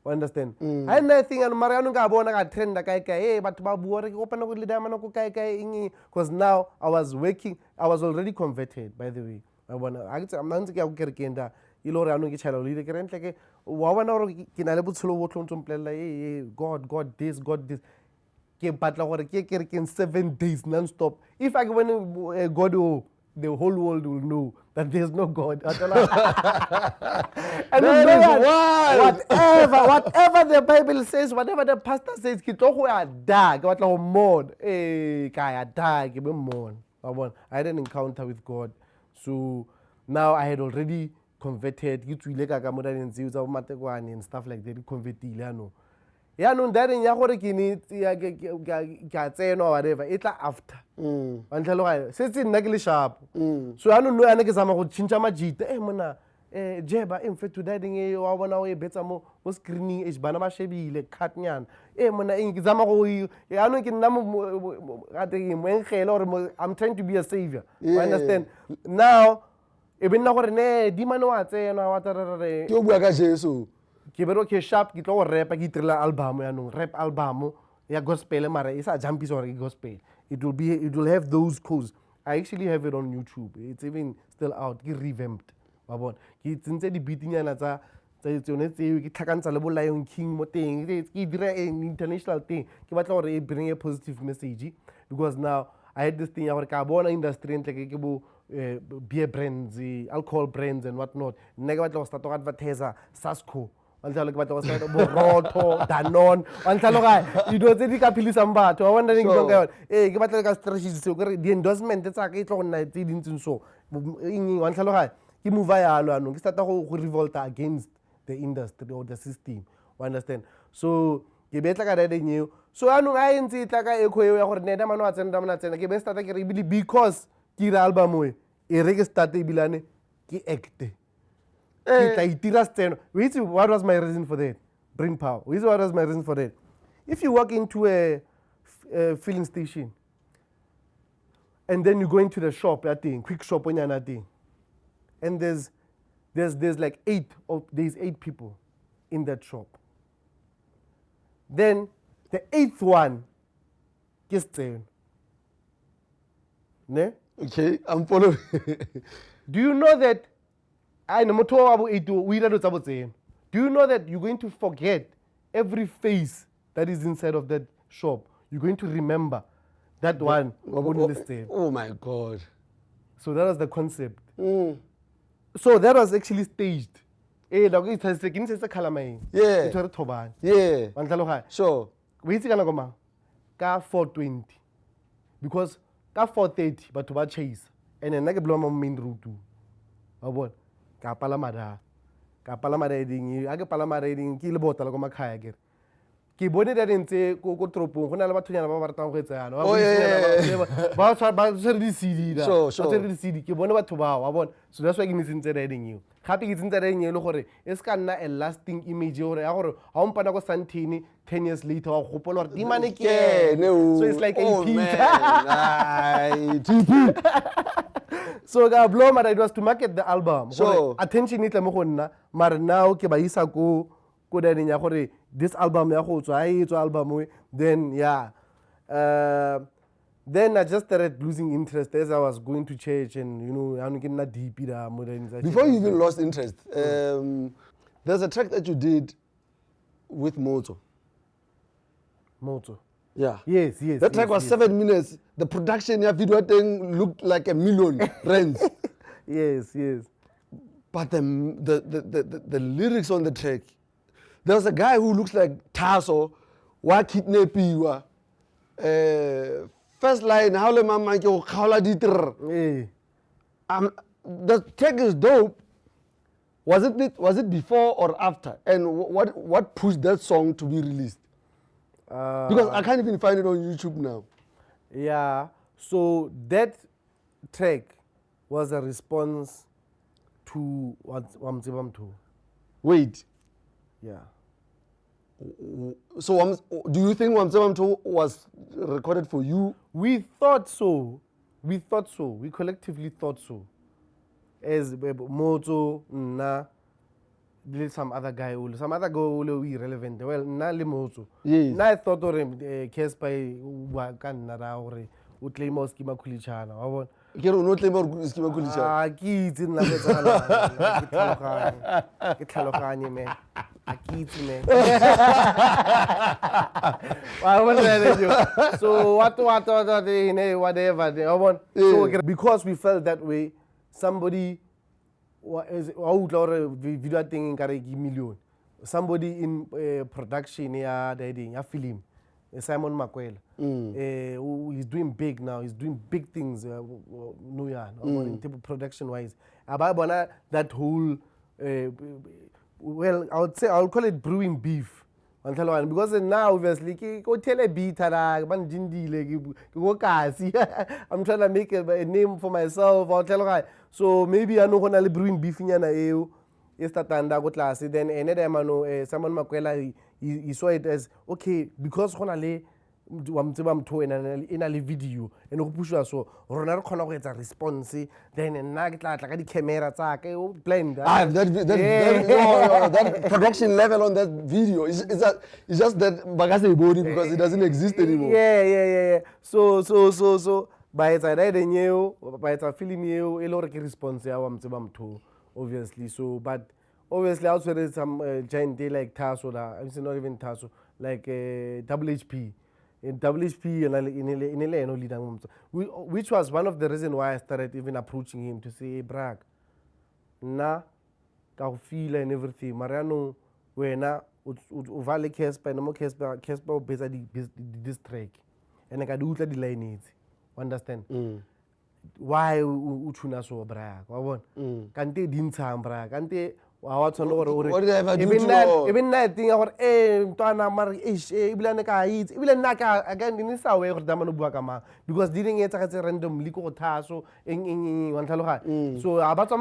Understand? I nothing and Mariano Gabona got trend but Babu open with the because now I was already converted, by the way. I'm not to Ilorano Channel leader current like Wawana Kinalabut slow to play like God this. But 7 days non-stop. If I go God the whole world will know that there's no God. And whatever the Bible says, whatever the pastor says, I had an encounter with God. So now I had already converted. And stuff like that. Converted. Yeah, no, that in Yahore or whatever. It's after. Until I says in Nagli sharp. So I don't know any example of Chinchama Mona, Jeba, in fact, to that in a 1 hour better more was screening is Banama Shebi, like Katnian. Mona in Examako, I don't get number at the I'm trying to be a savior. You understand? Now, even now, Dimano, say, and what Kibero ke sharp ki to rap ki trila album ya no rap album ya gospel mara isa jumpy sorry gospel it will have those codes. I actually have it on YouTube. It's even still out ki revamped babon ki tsentse di beat nyana tsa tsone tse ki tlhakantsha le bo Lion King mo teng ki dira an international thing ki batla gore e bring a positive message because now I had this thing ya gore ka bona industry ntle ke bo beer brands, alcohol brands and whatnot nne ke batla go start to advertise Sasco until like what was said Roto, Danon, until you don't think I feel some bad. I wondering, hey, give us like a strategy. The endorsement that's like it on 19 so. Until he move via start to revolt against the industry or the system. Understand? So, you better like that new. So, I know I ain't it like a echo or Nedamano and Damana, give us that because Kira album, a registered bilane, ki ekte. What was my reason for that? brain power. This is what was my reason for that. If you walk into a filling station and then you go into the shop, that thing, quick shop on that thing, and there's like 8 people in that shop. Then the 8th one gets there. Ne? Okay, I'm following. Do you know that do you know that you're going to forget every face that is inside of that shop? You're going to remember that one. Oh my God. So that was the concept. So that was actually staged. Yeah. Yeah. Sure. We ka 4:20 because ka 4:30 batho ba chase and nna ke blow mo main route wa bona ka palama riding a ke palama riding ke le bota la ko makhaya ke bone that ntse ko tropong go na le bathonyana ba ba ratang go etsa yana ba tshwere di CD da ba tshwere di CD ke bone batho ba wa bona so that's why ke ntsentse riding you gape ke tsentse riding le gore e se ka nna a lasting image gore ya gore ha o mpana go Santini 10 years later wa gopola gore di mane ke so it's like a so ga blow mara it was to market the album so attention itla mo go nna mara now ke ba isa ko dading ya gore this album ya go tswa ai tswa album then then I just started losing interest as I was going to church and I'm getting that deep before you even lost interest. There's a track that you did with Moto. Yeah. Yes. That track was 7 minutes. The production your video thing looked like $1 million rands. Yes. But the lyrics on the track, there's a guy who looks like Thaso, wa kidnap you. First line, how le mama ke go khaola ditr. The track is dope. Was it before or after? And what pushed that song to be released? Because I can't even find it on YouTube now. Yeah. So that track was a response to Wamzibamtu. Wait. Yeah. So do you think Wamzibamtu was recorded for you? We thought so. We collectively thought so. As Moto, some other guy will be irrelevant. Well, na le Moto. Yes. Na I thought or Cassper wa kana ra hore o claim o skima kulichana. Wa bona. Ke re no claim o skima kulichana. Ke itse nna ke tlhaloganye me. So whatever. So because we felt that way, somebody video thing million. Somebody in production film. Simon Makwela. He's doing big now. He's doing big things. In production wise. That whole well, I would say I'll call it brewing beef. Because now obviously go tell a beat I'm trying to make a name for myself. I'll tell her. So maybe I know when brewing beef in yana then another man Simon Makwela he saw it as okay because in a video and go push so rona re khona go etsa response then nna ke tla ka di camera tsa ka o blend that production level on that video is just that bagase body because it doesn't exist anymore. Yeah. So by the writing you by the film you e lo re ke response ya wa Mtsebamtho obviously. So but obviously also there is some giant day like Thaso I'm not even Thaso like WHP. In WHP which was one of the reasons why I started even approaching him to say, Brag, na ka feel and everything. Mariano, wena uvale Cassper, no more Cassper beza this track, and I can do the line it. Understand? Why utuna so Brag? Wabon? Kante dintsam Brag? Kante what did I ever do to you? Even that thing, because didn't get a random liquor tasso in Taloha. So about some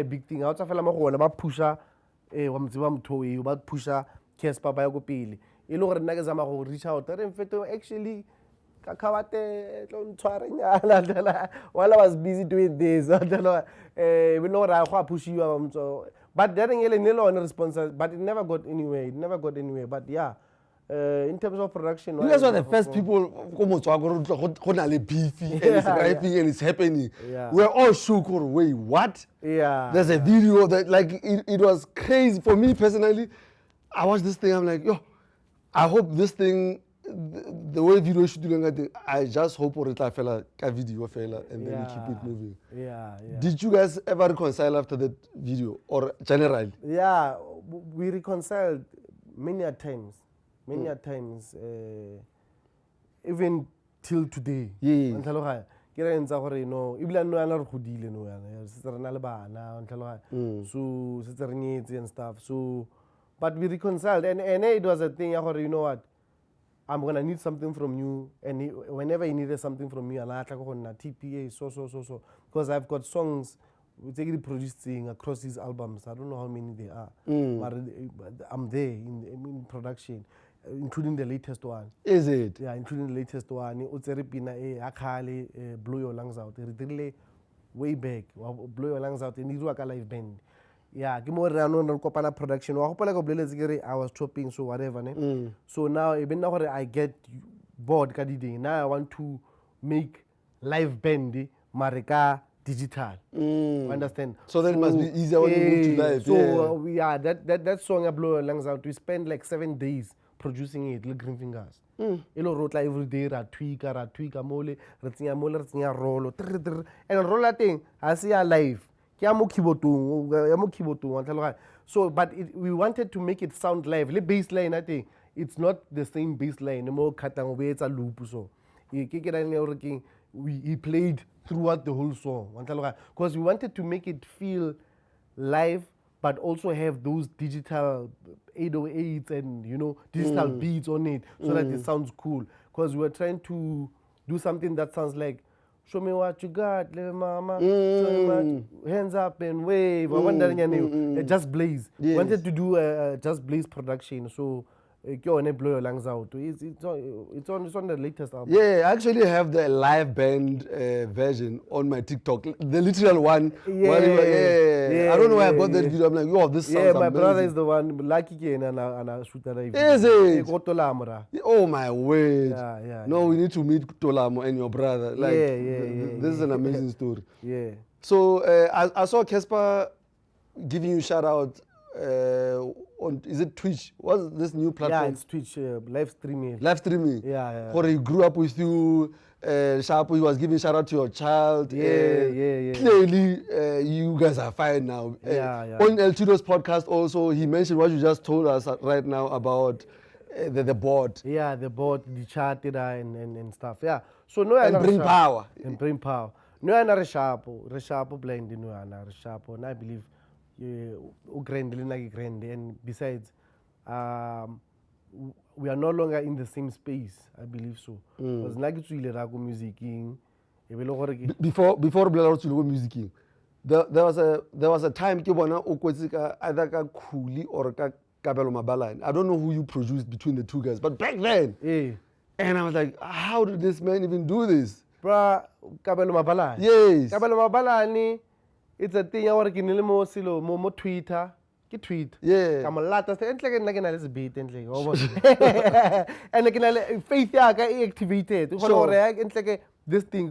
big thing out of Alama pusher wa mtsiba motho e ba pusha Cassper ba ya go pele e le gore nna ke zama go reach out re mfeto actually kakawate tlo ntshware nyana while I was busy doing this we know ra go pushiwa ba mtso but that ngele ne le response but it never got anywhere but yeah in terms of production you guys were the first people go na le beef and it's rapping and it's happening we're all shook or wait what there's a video that like it was crazy for me personally. I watched this thing I'm like yo I hope this thing the way video should do I just hope or itla fela ka video fela and then we keep it moving. Did you guys ever reconcile after that video or generally? Yeah, we reconciled many a times even till today. Ntlhaloga ke re ntsa gore no ibla no yana re godile no yana se re na le bana ntlhaloga so se re nyetse and stuff so but we reconciled and it was a thing ya gore you know what I'm going to need something from you and whenever he needed something from me ala tla go nna TPA so because I've got songs we take it producing across his albums. I don't know how many they are but I'm there in production including the latest one. Is it? Yeah, including the latest one. Utsere pina akhale Blow Your Lungs Out. Really way back. Blow Your Lungs Out. Ni ruwa ka live band. Yeah, ke mo re ano kopana production. Wa gopola go boleletse ke re I was chopping so whatever ne. So now even now I get bored ka di day. Now I want to make live band mareka digital. Understand? So that it must be easier when you move to live. So that song Blow Your Lungs Out. We spent like 7 days producing it, little Green Fingers. Elo wrote like every day, ra tweaka mole, re tsenya rolo, and roll that thing, I see a live. So, but we wanted to make it sound live. The bass line, I think, it's not the same bass line. It's a loop. So, he played throughout the whole song. Because we wanted to make it feel live, but also have those digital 808s and digital beats on it so that it sounds cool. Because we were trying to do something that sounds like show me what you got, little mama. Show me what, hands up and wave. Just Blaze. Yes. Wanted to do a Just Blaze production. So Blow Your Lungs Out. It's on the latest album. Yeah, I actually have the live band version on my TikTok. The literal one. Yeah. I don't know why I got that video. I'm like, yo, this sounds amazing. My brother is the one. Lucky and I shoot that. Is it? Oh my word. Yeah. No, we need to meet Tolamo and your brother. Like, this is an amazing story. Yeah. So I saw Cassper giving you shout out. On is it Twitch? What's this new platform? Yeah, it's Twitch, live streaming. Live streaming. Yeah. Or he grew up with you. Sharpo, he was giving shout out to your child. Yeah. Clearly, you guys are fine now. Yeah. On El Chido's podcast, also he mentioned what you just told us right now about the board. Yeah, the board, the chart, and stuff. Yeah. So no, and bring power. And bring power. No, I'm not Reshapo blend. No, I'm not Reshapo, and I believe. And besides, we are no longer in the same space. I believe so. Because like it's really rago musicing. Before musicing, there was a time either ka Khuli or ka Kabelo Mabalane. I don't know who you produced between the two guys, but back then, and I was like, how did this man even do this? Bruh, Kabelo Mabalane. Yes. Kabelo Mabalane. It's a thing I work in more Twitter. Tweet. Yeah. I'm a lot of things. Like a beat and faith activated. This thing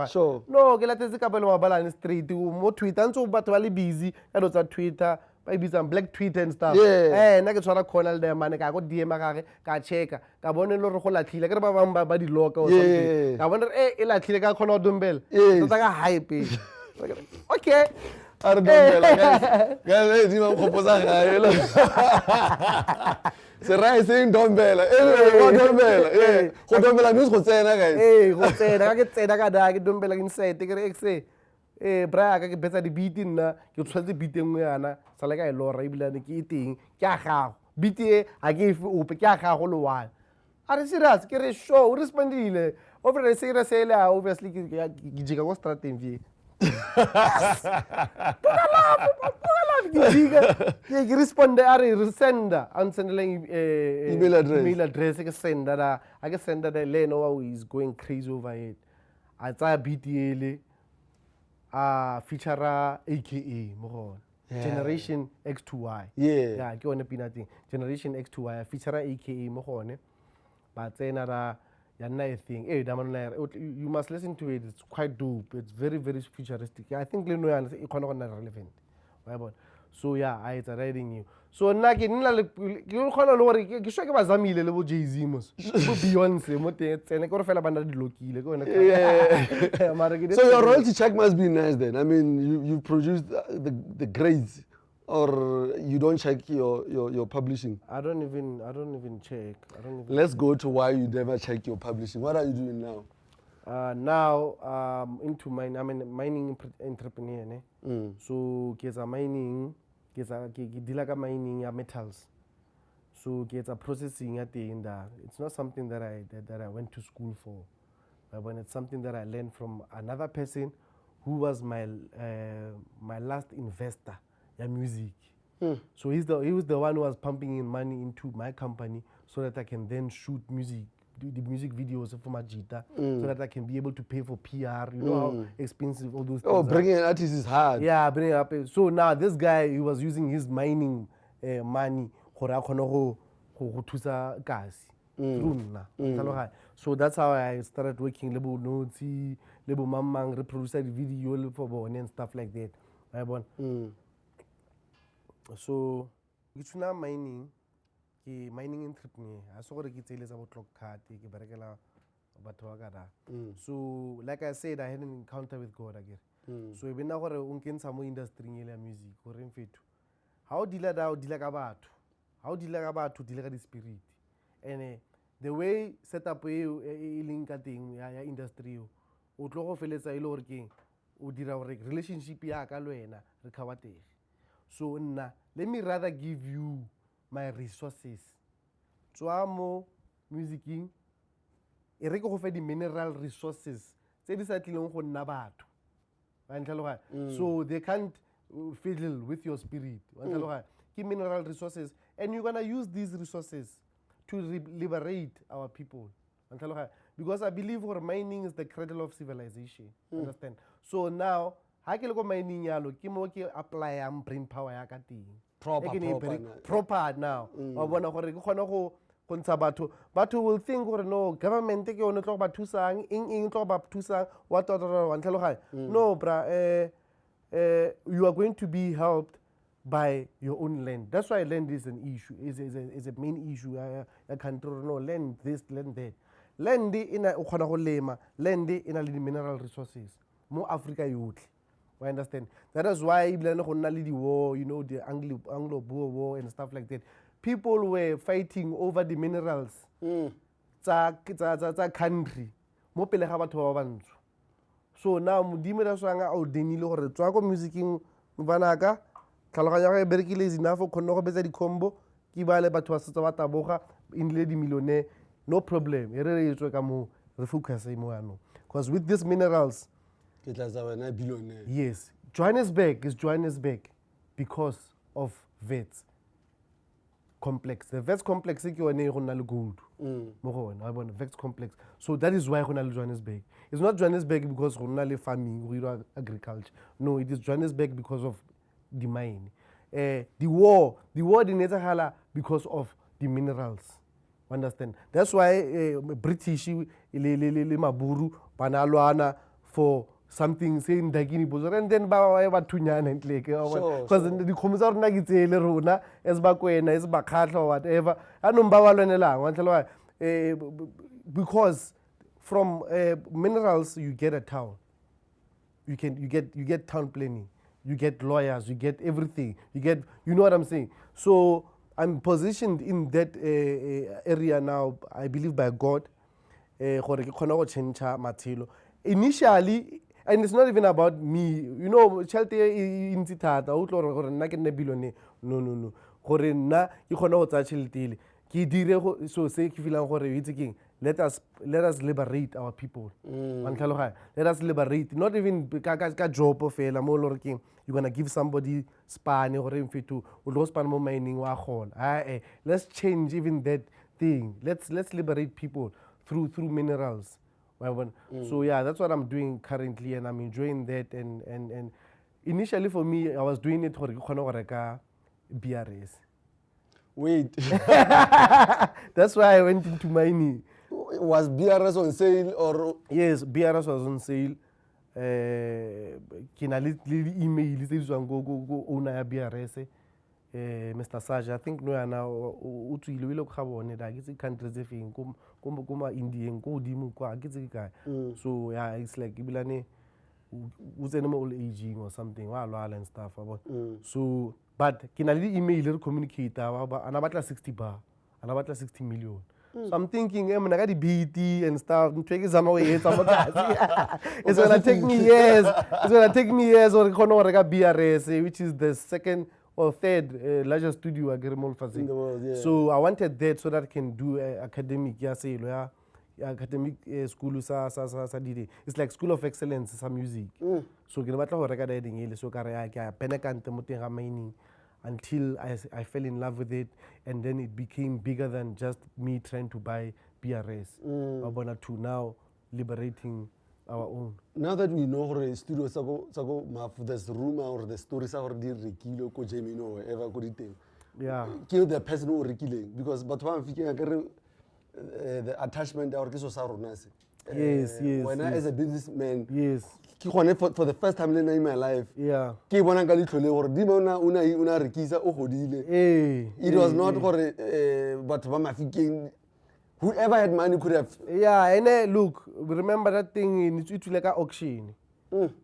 Sure. No, get a couple of balance street to more Twitter and so but really busy. I was at Twitter. Maybe some black tweet and stuff. Yeah. And I get corner there, man. I got DM, I check. I want to know like a body local or something. I wonder, like a corner dumbbell. It's like a hype. Okay. I don't know, guys. You know, saying dumbbell. Anyway, dumbbell. Yeah. Dumbbell news go say na guys. I get say na dumbbell inside. Take it bra ka ke betsa di beat nna ke tshwetse beat engwe yana sa le ka lora ibilane ke iteng ke a gago beat e a ke ife ope ke a gago le one are serious ke re show respondile over the serious ele obviously ke jika go strateng vie Ke responde a re senda unsendela Email address. ke senda da a ke senda da le no is going crazy over it a tsaya beat ele a feature AKA mo gone Generation X to Y Yeah. ke one pina thing Generation X to Y feature AKA mo gone ba tsena da ya nna a thing you must listen to it. It's quite dope. It's very very futuristic. I think le no yana e khona go nna relevant wa bona. So yeah, I it's riding you. So nna ke nna le ke khona le gore ke swa ke bazamile le bo Jay-Z mos bo Beyonce mo teng tsene ke gore fela bana di lokile ke wena So your royalty check must be nice then. I mean, you produced the grades, or you don't check your publishing. I don't even check. Let's go to why you never check your publishing. What are you doing now? Now into mining. I'm a mining entrepreneur. Ne? So ke a mining, ke deal ka mining ya metals. So ke a processing at the end. It's not something that I went to school for. But it's something that I learned from another person who was my last investor in music. So he was the one who was pumping in money into my company so that I can then shoot music, do the music videos for my Jita, so that I can be able to pay for PR. You know how expensive all those things are. Bringing an artist is hard. Yeah, bringing up. So now this guy, he was using his mining money for go thusa kasi. So that's how I started working little notes, little mamang reproduce the video for bon and stuff like that. So it's now mining entrepreneur. I saw the details about clock card, so like I said, I had an encounter with God again. So even now unken some industry in music or in fit. How deal about the spirit. And the way set up link thing industry o tlo go feletsa ile gore ke o dira gore relationship ya ka lwena re khabatege. So nna let me rather give you my resources tswa mo musicing e re ke go fe di mineral resources tse di sa tlileng go nna batho ba ntlhaloga so they can't fiddle with your spirit ba ntlhaloga ke mineral resources and you're going to use these resources to liberate our people. Because I believe mining is the cradle of civilization. Understand? So now, I can go mining yalo, ki apply brain power ya ka ting. Proper now. But will think no government take on talk about two sang, talk about two sang, what no, bra, you are going to be helped by your own land. That's why land is an issue, is a main issue. I can't no land this, land that. Land in a lema, land in a mineral resources. More Africa youth. I understand. That is why the war, you know, the Anglo-Boer war and stuff like that. People were fighting over the minerals. It's a country. Mo pele ga batho ba bantsho. So now modimo da swanga o denile gore tswa go musicing banaka tlhaloganya ga berekile is enough go khona go betsa di combo ke ba le batho ba setso ba taboga in le di millionaire no problem e re etswe ka mo re focus mo ano because with these minerals ke tla za wena billionaire. Yes, Johannesburg is Johannesburg because of vets complex. The vets complex ke yone go nna le gold mo go wona I bona vets complex. So that is why go na le Johannesburg. It's not Johannesburg because go nna le farming go ira agriculture. No, it is Johannesburg because of the mine. The war di netsagala because of the minerals. Understand? That's why British le maburu banalwana for something saying dagini bozo and then ba thunyana ntleke because the khomisa rona ke tsele rona as ba kwena as ba khatla or whatever anomba wa lwenelang wa tlhela because from minerals you get a town. You get town planning. You get lawyers, you get everything, you know what I'm saying. So I'm positioned in that area now, I believe by God, initially, and it's not even about me, you know, no. ke dire so se ke feelang gore itse keng let us liberate our people let us liberate not even ka job fela mo lo re keng you're going to give somebody spane gore mfeto o lo spane mo mining wa gona let's change even that thing let's liberate people through minerals. So yeah, that's what I'm doing currently, and I'm enjoying that. And initially for me, I was doing it for BRS. Wait. That's why I went into mining. Was BRS on sale or? Yes, BRS was on sale. Kina le email se tswang go owner ya BRS. Mr. Saj, I think no yana o tswile ile go ga bone da ke tse countries tse feng kuma Indian go dimo kwa ke tse kae. So yeah, it's like ibilane o tsene mo old aging or something wa lwala and stuff about. So but ke na le email re communicate ana batla 60 bar ana batla 60 million. So I'm thinking mna ka di beat and stuff ntwe ke zama o etsa mo tlase. It's gonna take me years. It's gonna take me years or khona go reka BRS, which is the second or third largest studio in the world, yeah. So I wanted that so that I can do academic academic school sa dide. It's like school of excellence sa music. So ke batla go reka diding ile so ka re ke penekante mo teng ga mining until I fell in love with it, and then it became bigger than just me trying to buy BRS. To now liberating our own. Now that we know the studio there's rumor or the stories are di rekile ko Gemini or wherever ko diteng. Yeah. Kill the person who rekileng because but one thinking the attachment or ke so sa rona se. Yes. When I as a businessman, yes. For the first time in my life, yeah. Ke bona ka litlhole gore di bona una rekisa o godile. It was not gore but ba mafikeng. Whoever had money could have. Yeah, and look, remember that thing, it's like an auction.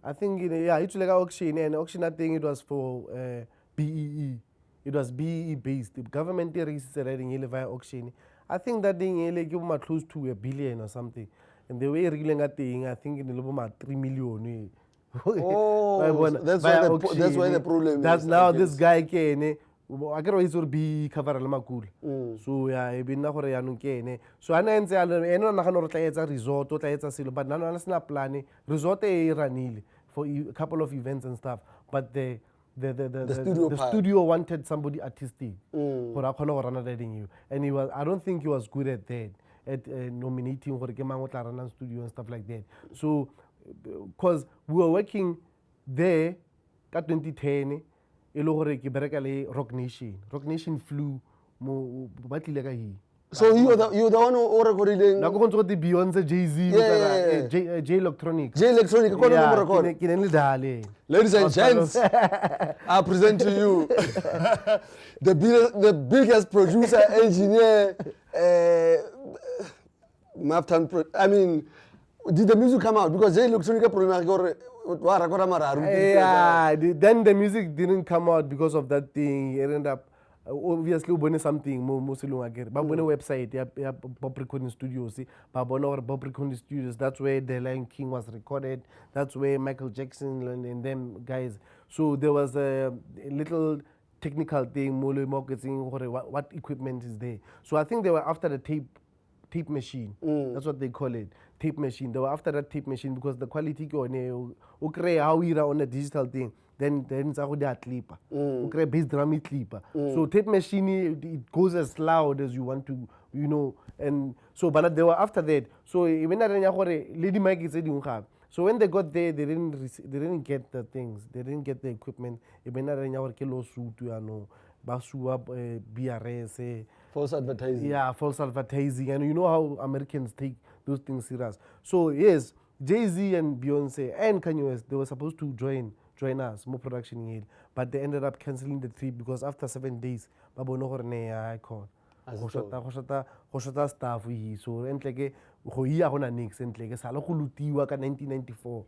I think, it's like an auction, and auction, that thing, it was for BEE. It was BEE based. The government releases a rating via auction. I think that thing, give them close to $1 billion or something. And the way reeling that thing, I think, in about 3 million. Oh, that's why the problem is. That's now this guy can. I can always be cover la makula. So yeah, e binna gore ya nokene. So ana entse a eno na gano re tla etsa resort o tla etsa selo, but nana sena plan resort e ranile for a couple of events and stuff, but the studio wanted somebody artistic gore a khona go rana you, and I don't think he was good at that, at nominating gore ke mang o tla rana studio and stuff like that. So because we were working there ka 2010 Rock Nation flew mo batlile ka hi. So you the one who recording na go ntse the Beyonce Jay-Z J Electronic ko no record ke ne le dale. Ladies and gents, I present to you the biggest producer engineer I mean, did the music come out? Because Jay Electronic problem yeah, then the music didn't come out because of that thing. It ended up obviously we something more agere ba bone website ya Bob Recording Studios ba bona or Bob Recording Studios, that's where The Lion King was recorded, that's where Michael Jackson and them guys. So there was a little technical thing more marketing what equipment is there. So I think they were after the tape machine. That's what they call it, tape machine. They were after that tape machine because the quality o create how we on a digital thing. Then za go dia clipper. O create bass drum clipper. So tape machine it goes as loud as you want to, and so but they were after that. So even that lady mic is dingwe. So when they got there, they didn't get the things. They didn't get the equipment. Even that ke lo suit ba sua BRS. False advertising. Yeah, false advertising. And you know how Americans take those things serious. So yes, Jay-Z and Beyonce and Kanye West, they were supposed to join us, more production in it, but they ended up cancelling the trip because after 7 days, babono gore ne I call. Go shota staff we so entleke go ia gona nix entleke sa le go lutiwa ka 1994.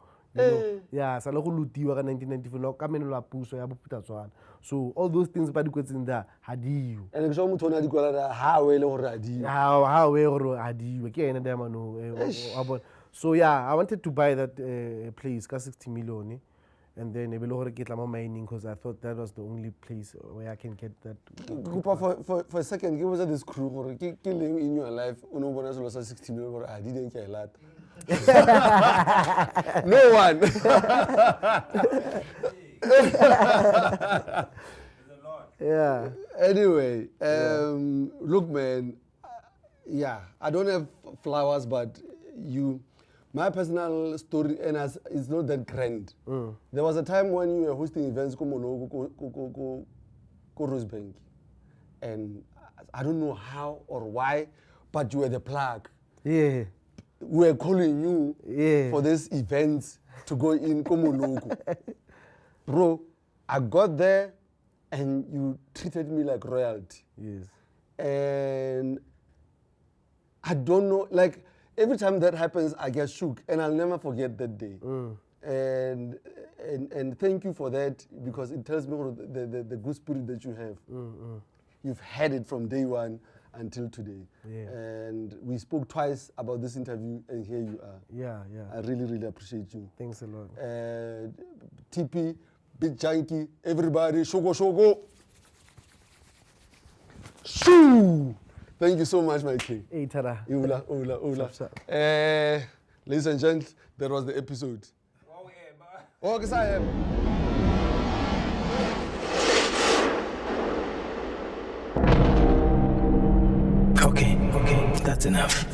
Yeah, sa le go lutiwa ka 1994 no ka menelo la puso ya Bophutatswana. So all those things ba di kwetseng there hadiyo. And ke so motho ona di kwala ha we le gore hadiyo. Ha we gore hadiyo ke ena da mano. So yeah, I wanted to buy that place ka 60 million. And then I get mining because I thought that was the only place where I can get that. For a second, give us this crew or killing in your life. Uno bonus was 60 million or I didn't care a lot. No one. Yeah. Anyway, look, man. Yeah, I don't have flowers, but my personal story, and it's not that grand. There was a time when you were hosting events go Rosebank, and I don't know how or why, but you were the plug. Yeah. We were calling you for these events to go in Komoloko. Bro, I got there, and you treated me like royalty. Yes. And I don't know, like, every time that happens, I get shook, and I'll never forget that day. And thank you for that, because it tells me the good spirit that you have. You've had it from day one until today. Yeah. And we spoke twice about this interview, and here you are. Yeah. I really, really appreciate you. Thanks a lot. TP, BeatJunky, everybody, shogo. Shoo! Thank you so much, my king. Hey, Tada. Ula. Sharp. Ladies and gentlemen, that was the episode. Oh, yes, I am. Okay, that's enough.